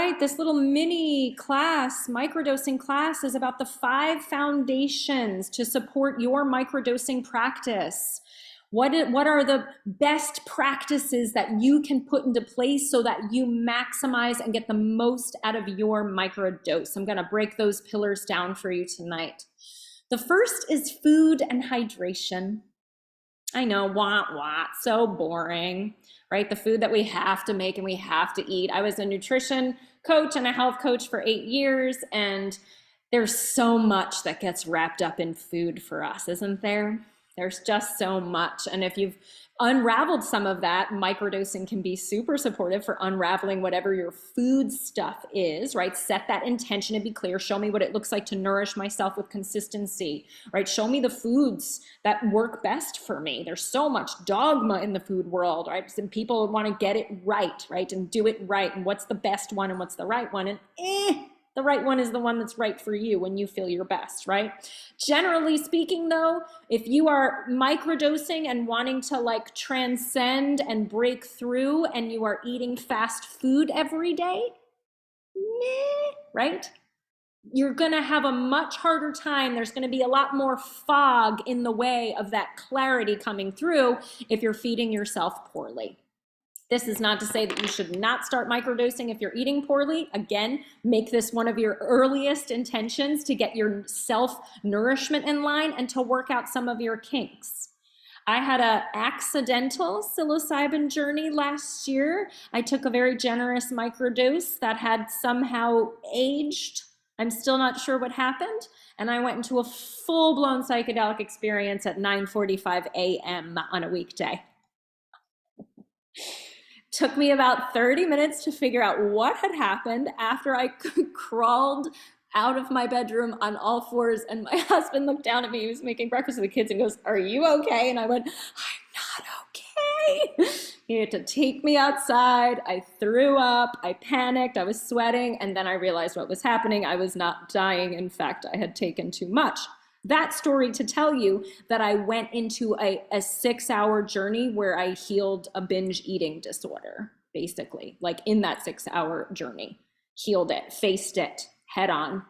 right, this little mini class, microdosing class, is about the 5 foundations to support your microdosing practice. What are the best practices that you can put into place so that you maximize and get the most out of your microdose? I'm going to break those pillars down for you tonight. The first is food and hydration. I know, so boring, right? The food that we have to make and we have to eat. I was a nutrition coach and a health coach for 8 years, and there's so much that gets wrapped up in food for us, isn't there? There's just so much. And if you've unraveled some of that, microdosing can be super supportive for unraveling whatever your food stuff is, right? Set that intention and be clear. Show me what it looks like to nourish myself with consistency, right? Show me the foods that work best for me. There's so much dogma in the food world, right? Some people want to get it right? And do it right. And what's the best one and what's the right one? And the right one is the one that's right for you when you feel your best, right? Generally speaking though, if you are microdosing and wanting to like transcend and break through and you are eating fast food every day, right? You're gonna have a much harder time. There's gonna be a lot more fog in the way of that clarity coming through if you're feeding yourself poorly. This is not to say that you should not start microdosing if you're eating poorly. Again, make this one of your earliest intentions to get your self-nourishment in line and to work out some of your kinks. I had an accidental psilocybin journey last year. I took a very generous microdose that had somehow aged. I'm still not sure what happened. And I went into a full-blown psychedelic experience at 9:45 a.m. on a weekday. Took me about 30 minutes to figure out what had happened after I crawled out of my bedroom on all fours, and my husband looked down at me. He was making breakfast for the kids and goes, "Are you okay?" And I went, "I'm not okay." He had to take me outside. I threw up, I panicked, I was sweating, and then I realized what was happening. I was not dying. In fact, I had taken too much. That story to tell you that I went into a 6-hour journey where I healed a binge eating disorder, basically, like in that 6-hour journey, healed it, faced it head on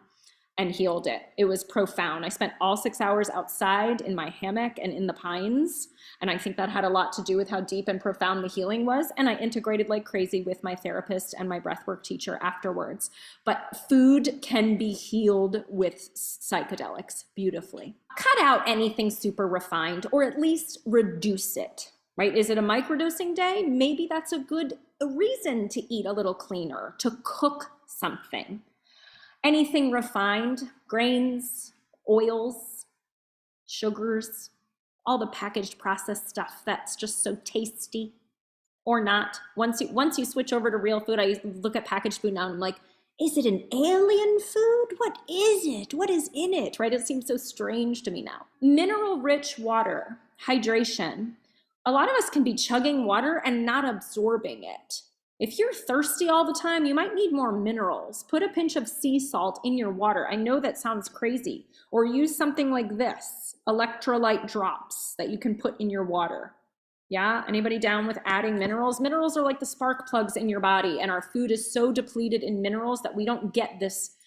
and healed it. It was profound. I spent all 6 hours outside in my hammock and in the pines. And I think that had a lot to do with how deep and profound the healing was. And I integrated like crazy with my therapist and my breathwork teacher afterwards. But food can be healed with psychedelics beautifully. Cut out anything super refined, or at least reduce it, right? Is it a microdosing day? Maybe that's a good reason to eat a little cleaner, to cook something. Anything refined, grains, oils, sugars, all the packaged processed stuff that's just so tasty, or not. Once you switch over to real food, I look at packaged food now and I'm like, is it an alien food? What is it? What is in it, right? It seems so strange to me now. Mineral-rich water, hydration. A lot of us can be chugging water and not absorbing it. If you're thirsty all the time, you might need more minerals. Put a pinch of sea salt in your water. I know that sounds crazy. Or use something like this, electrolyte drops that you can put in your water. Yeah, anybody down with adding minerals? Minerals are like the spark plugs in your body, and our food is so depleted in minerals that we don't get this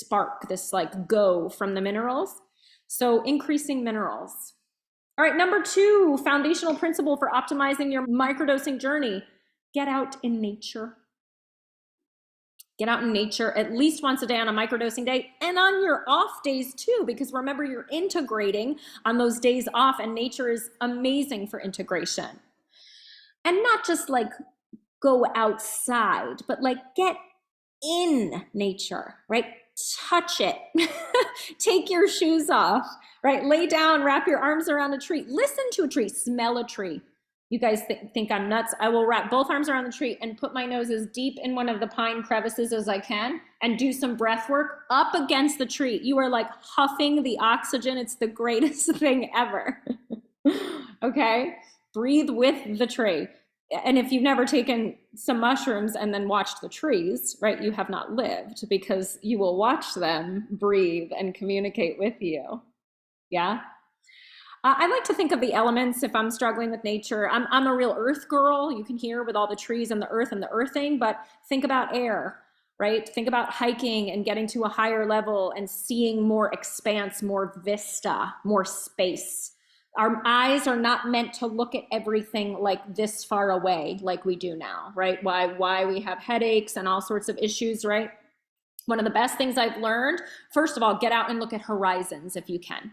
spark, this like go from the minerals. So increasing minerals. All right, number 2, foundational principle for optimizing your microdosing journey. Get out in nature. Get out in nature at least once a day on a microdosing day, and on your off days too, because remember, you're integrating on those days off, and nature is amazing for integration. And not just like go outside, but like get in nature, right? Touch it. Take your shoes off, right? Lay down, wrap your arms around a tree, listen to a tree, smell a tree. You guys think I'm nuts. I will wrap both arms around the tree and put my nose as deep in one of the pine crevices as I can and do some breath work up against the tree. You are like huffing the oxygen. It's the greatest thing ever. Okay? Breathe with the tree. And if you've never taken some mushrooms and then watched the trees, right, you have not lived, because you will watch them breathe and communicate with you. Yeah? I like to think of the elements if I'm struggling with nature. I'm a real earth girl. You can hear with all the trees and the earth and the earthing, but think about air. right? Think about hiking and getting to a higher level and seeing more expanse, more vista, more space. Our eyes are not meant to look at everything like this far away, like we do now, right? Why we have headaches and all sorts of issues, right? One of the best things I've learned, first of all, get out and look at horizons if you can,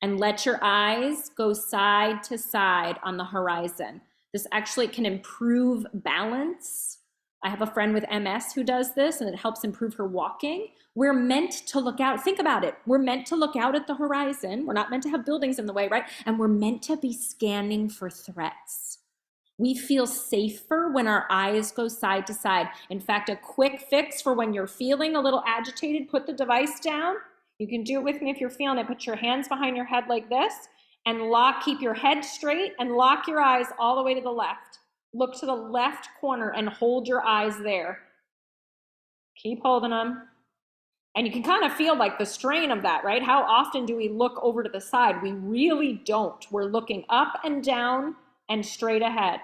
and let your eyes go side to side on the horizon. This actually can improve balance. I have a friend with MS who does this, and it helps improve her walking. We're meant to look out. Think about it. We're meant to look out at the horizon. We're not meant to have buildings in the way, right? And we're meant to be scanning for threats. We feel safer when our eyes go side to side. In fact, a quick fix for when you're feeling a little agitated, put the device down. You can do it with me if you're feeling it. Put your hands behind your head like this and keep your head straight and lock your eyes all the way to the left. Look to the left corner and hold your eyes there. Keep holding them. And you can kind of feel like the strain of that, right? How often do we look over to the side? We really don't. We're looking up and down and straight ahead.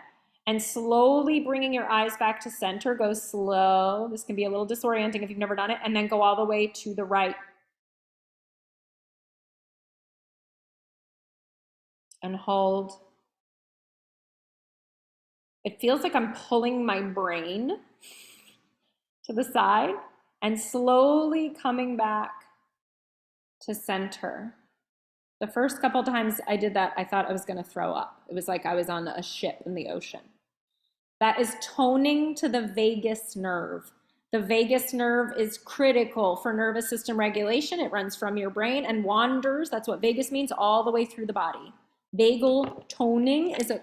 And slowly bringing your eyes back to center. Go slow. This can be a little disorienting if you've never done it. And then go all the way to the right. And hold. It feels like I'm pulling my brain to the side and slowly coming back to center. The first couple times I did that, I thought I was going to throw up. It was like I was on a ship in the ocean. That is toning to the vagus nerve. The vagus nerve is critical for nervous system regulation. It runs from your brain and wanders, that's what vagus means, all the way through the body. Vagal toning is a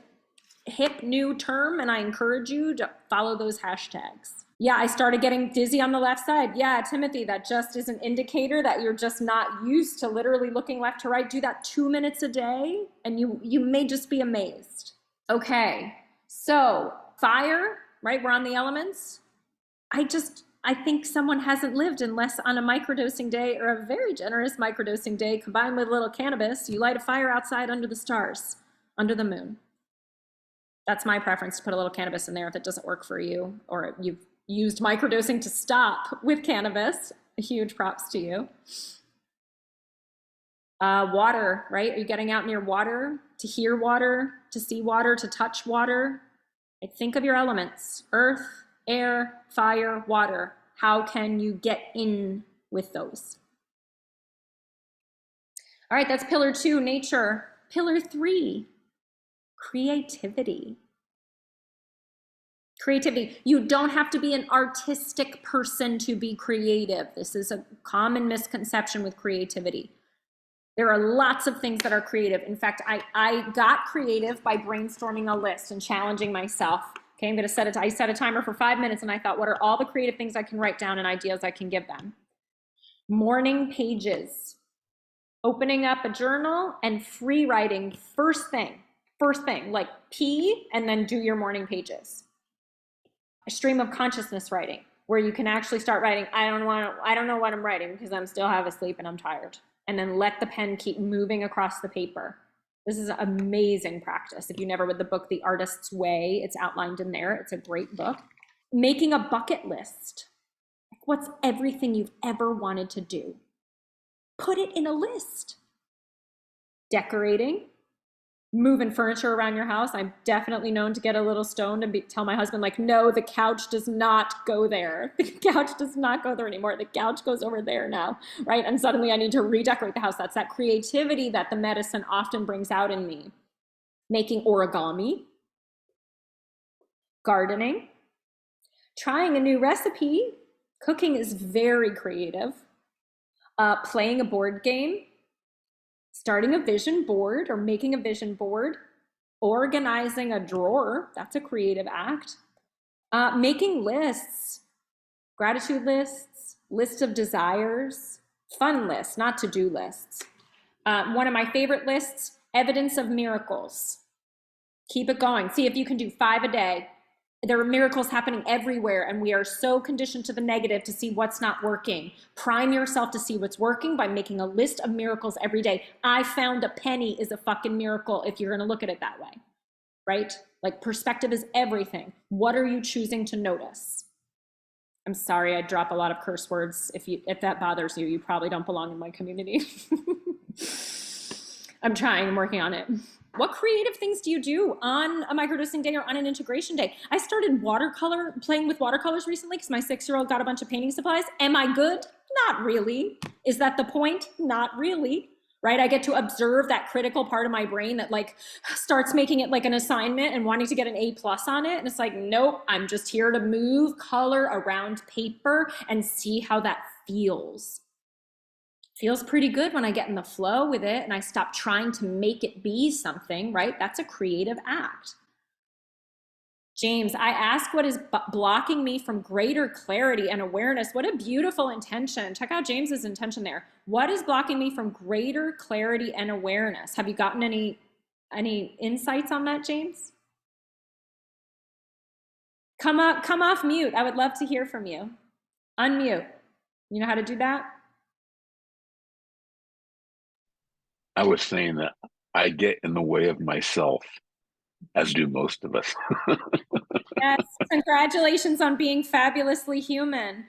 hip new term, and I encourage you to follow those hashtags. Yeah, I started getting dizzy on the left side. Yeah, Timothy, that just is an indicator that you're just not used to literally looking left to right. Do that 2 minutes a day, and you may just be amazed. Okay, so fire, right? We're on the elements. I think someone hasn't lived unless on a microdosing day or a very generous microdosing day combined with a little cannabis, you light a fire outside under the stars, under the moon. That's my preference, to put a little cannabis in there if it doesn't work for you, or you've used microdosing to stop with cannabis. A huge props to you. Water, right? Are you getting out near water, to hear water, to see water, to touch water? Think of your elements: earth, air, fire, water. How can you get in with those? All right, that's pillar 2, nature. Pillar 3, creativity. Creativity. You don't have to be an artistic person to be creative. This is a common misconception with creativity. There are lots of things that are creative. In fact, I got creative by brainstorming a list and challenging myself. Okay, I'm going to I set a timer for 5 minutes, and I thought, what are all the creative things I can write down and ideas I can give them? Morning pages, opening up a journal and free writing first thing, like pee and then do your morning pages. A stream of consciousness writing, where you can actually start writing, I don't know what I'm writing because I'm still half asleep and I'm tired. And then let the pen keep moving across the paper. This is an amazing practice. If you never read the book, The Artist's Way, it's outlined in there. It's a great book. Making a bucket list. What's everything you've ever wanted to do? Put it in a list. Decorating. Moving furniture around your house. I'm definitely known to get a little stoned and tell my husband, like, no, the couch does not go there. The couch does not go there anymore. The couch goes over there now, right? And suddenly I need to redecorate the house. That's that creativity that the medicine often brings out in me. Making origami, gardening, trying a new recipe. Cooking is very creative. Playing a board game. Starting a vision board or making a vision board, organizing a drawer, that's a creative act. Making lists, gratitude lists, lists of desires, fun lists, not to-do lists. One of my favorite lists, evidence of miracles. Keep it going. See if you can do 5 a day. There are miracles happening everywhere, and we are so conditioned to the negative to see what's not working. Prime yourself to see what's working by making a list of miracles every day. I found a penny is a fucking miracle if you're going to look at it that way, right? Like, perspective is everything. What are you choosing to notice? I'm sorry, I drop a lot of curse words. If that bothers you, you probably don't belong in my community. I'm trying, I'm working on it. What creative things do you do on a microdosing day or on an integration day? I started playing with watercolors recently because my 6-year-old got a bunch of painting supplies. Am I good? Not really. Is that the point? Not really. Right? I get to observe that critical part of my brain that like starts making it like an assignment and wanting to get an A+ on it. And it's like, nope, I'm just here to move color around paper and see how that feels. Feels pretty good when I get in the flow with it and I stop trying to make it be something, right? That's a creative act. James, I ask what is blocking me from greater clarity and awareness. What a beautiful intention. Check out James's intention there. What is blocking me from greater clarity and awareness? Have you gotten any insights on that, James? Come off mute. I would love to hear from you. Unmute. You know how to do that? I was saying that I get in the way of myself, as do most of us. Yes, congratulations on being fabulously human.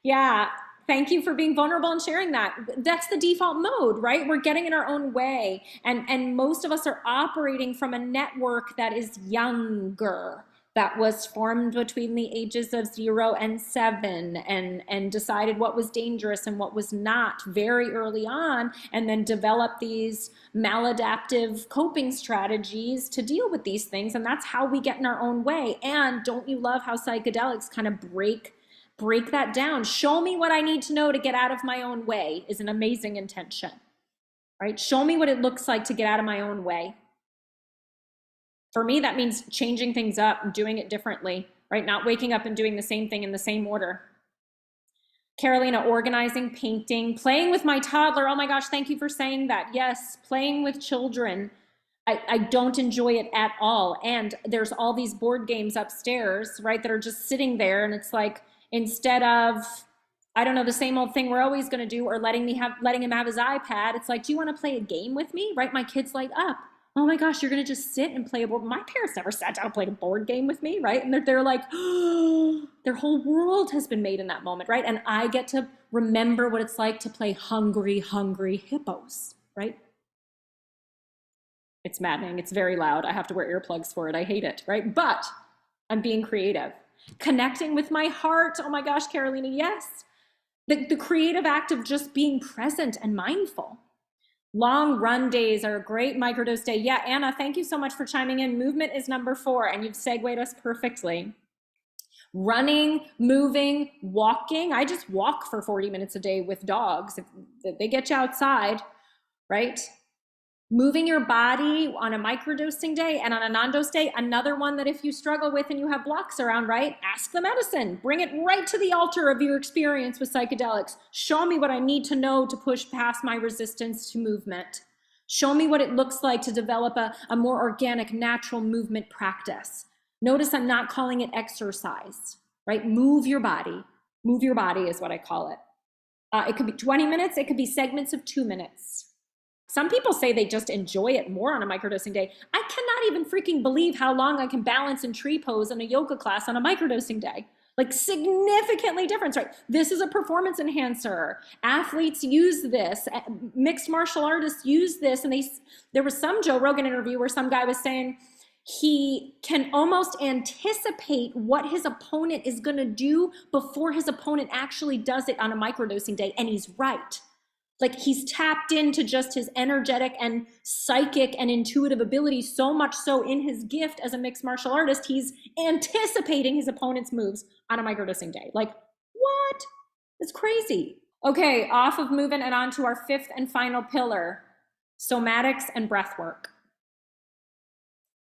Yeah, thank you for being vulnerable and sharing that. That's the default mode, right? We're getting in our own way. And most of us are operating from a network that is younger, that was formed between the ages of 0 and 7 and decided what was dangerous and what was not very early on, and then developed these maladaptive coping strategies to deal with these things. And that's how we get in our own way. And don't you love how psychedelics kind of break that down? Show me what I need to know to get out of my own way is an amazing intention, right? Show me what it looks like to get out of my own way. For me, that means changing things up and doing it differently, right? Not waking up and doing the same thing in the same order. Carolina, organizing, painting, playing with my toddler. Oh my gosh, thank you for saying that. Yes, playing with children. I don't enjoy it at all. And there's all these board games upstairs, right, that are just sitting there. And it's like, instead of, I don't know, the same old thing we're always going to do, or letting him have his iPad, it's like, do you want to play a game with me? Right? My kids light up. Oh my gosh, you're going to just sit and play a board. My parents never sat down and played a board game with me, right? And they're like, oh, their whole world has been made in that moment, right? And I get to remember what it's like to play hungry, hungry hippos, right? It's maddening. It's very loud. I have to wear earplugs for it. I hate it, right? But I'm being creative. Connecting with my heart. Oh my gosh, Carolina, yes. The creative act of just being present and mindful. Long run days are a great microdose day. Yeah, Anna, thank you so much for chiming in. Movement is number 4, and you've segued us perfectly. Running, moving, walking. I just walk for 40 minutes a day with dogs. If they get you outside, right? Moving your body on a microdosing day and on a non-dose day, another one that if you struggle with and you have blocks around, right, ask the medicine. Bring it right to the altar of your experience with psychedelics. Show me what I need to know to push past my resistance to movement. Show me what it looks like to develop a more organic, natural movement practice. Notice I'm not calling it exercise, right? Move your body. Move your body is what I call it. It could be 20 minutes. It could be segments of 2 minutes. Some people say they just enjoy it more on a microdosing day. I cannot even freaking believe how long I can balance in tree pose in a yoga class on a microdosing day. Like significantly different, right? This is a performance enhancer. Athletes use this. Mixed martial artists use this. And there was some Joe Rogan interview where some guy was saying he can almost anticipate what his opponent is going to do before his opponent actually does it on a microdosing day. And he's right. Like he's tapped into just his energetic and psychic and intuitive ability, so much so in his gift as a mixed martial artist, he's anticipating his opponent's moves on a microdosing day. Like, what? It's crazy. Okay, off of movement and on to our 5th and final pillar, somatics and breath work.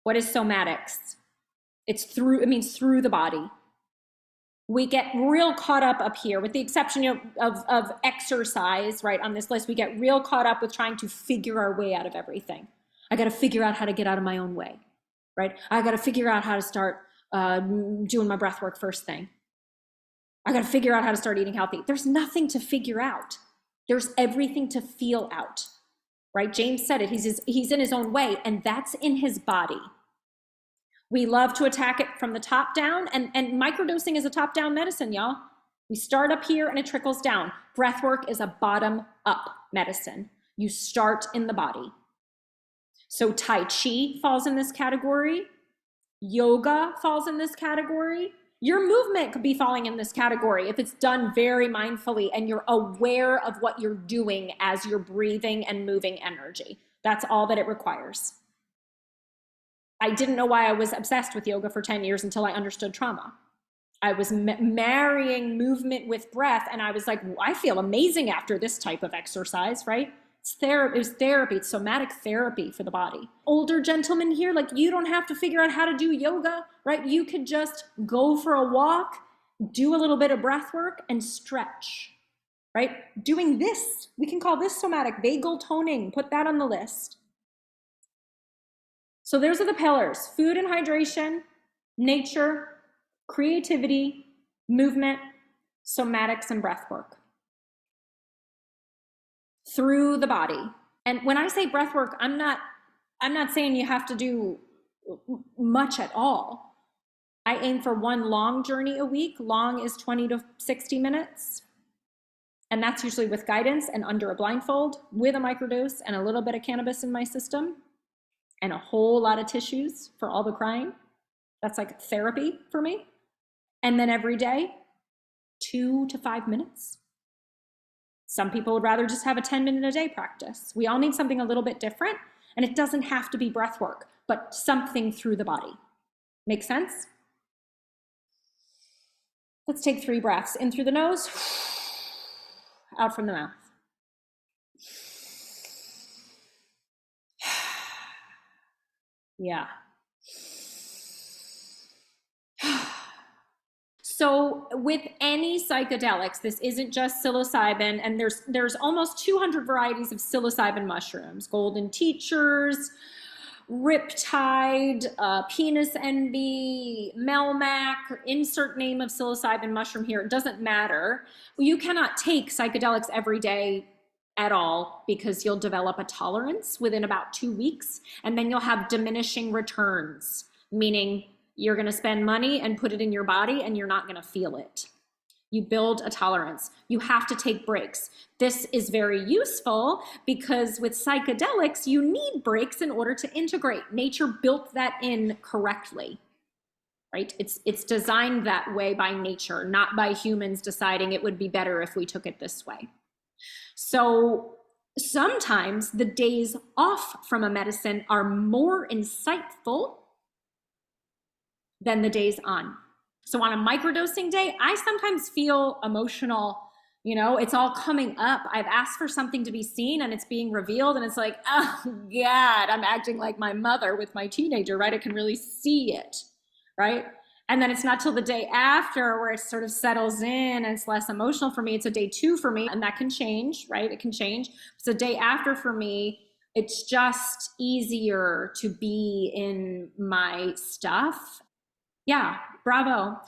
What is somatics? It means through the body. We get real caught up here, with the exception of exercise, right? On this list, we get real caught up with trying to figure our way out of everything. I got to figure out how to get out of my own way, right? I got to figure out how to start doing my breath work first thing. I got to figure out how to start eating healthy. There's nothing to figure out. There's everything to feel out, right? James said it. He's in his own way, and that's in his body. We love to attack it from the top down, and microdosing is a top-down medicine, y'all. We start up here and it trickles down. Breath work is a bottom up medicine. You start in the body. So Tai Chi falls in this category. Yoga falls in this category. Your movement could be falling in this category if it's done very mindfully and you're aware of what you're doing as you're breathing and moving energy. That's all that it requires. I didn't know why I was obsessed with yoga for 10 years until I understood trauma. I was marrying movement with breath, and I was like, I feel amazing after this type of exercise, right? It's therapy. It was therapy. It's somatic therapy for the body. Older gentlemen here, like, you don't have to figure out how to do yoga, right? You could just go for a walk, do a little bit of breath work, and stretch, right? Doing this, we can call this somatic. Vagal toning, put that on the list. So those are the pillars: food and hydration, nature, creativity, movement, somatics, and breath work through the body. And when I say breath work, I'm not saying you have to do much at all. I aim for one long journey a week. Long is 20 to 60 minutes. And that's usually with guidance and under a blindfold, with a microdose and a little bit of cannabis in my system and a whole lot of tissues for all the crying. That's like therapy for me. And then every day, 2 to 5 minutes. Some people would rather just have a 10-minute a day practice. We all need something a little bit different, and it doesn't have to be breath work, but something through the body. Make sense? Let's take 3 breaths. In through the nose, out from the mouth. Yeah. So with any psychedelics, this isn't just psilocybin, and there's almost 200 varieties of psilocybin mushrooms: golden teachers, riptide, penis envy, melmac, insert name of psilocybin mushroom here, it doesn't matter. You cannot take psychedelics every day at all because you'll develop a tolerance within about 2 weeks, and then you'll have diminishing returns, meaning you're going to spend money and put it in your body and you're not going to feel it. You build a tolerance. You have to take breaks. This is very useful because with psychedelics, you need breaks in order to integrate. Nature built that in correctly, right? It's designed that way by nature, not by humans deciding it would be better if we took it this way. So sometimes the days off from a medicine are more insightful than the days on. So on a microdosing day, I sometimes feel emotional. You know, it's all coming up. I've asked for something to be seen and it's being revealed, and it's like, oh God, I'm acting like my mother with my teenager, right? I can really see it, right? And then it's not till the day after where it sort of settles in and it's less emotional for me. It's a day 2 for me, and that can change, right? It can change. So day after for me, it's just easier to be in my stuff. Yeah, bravo.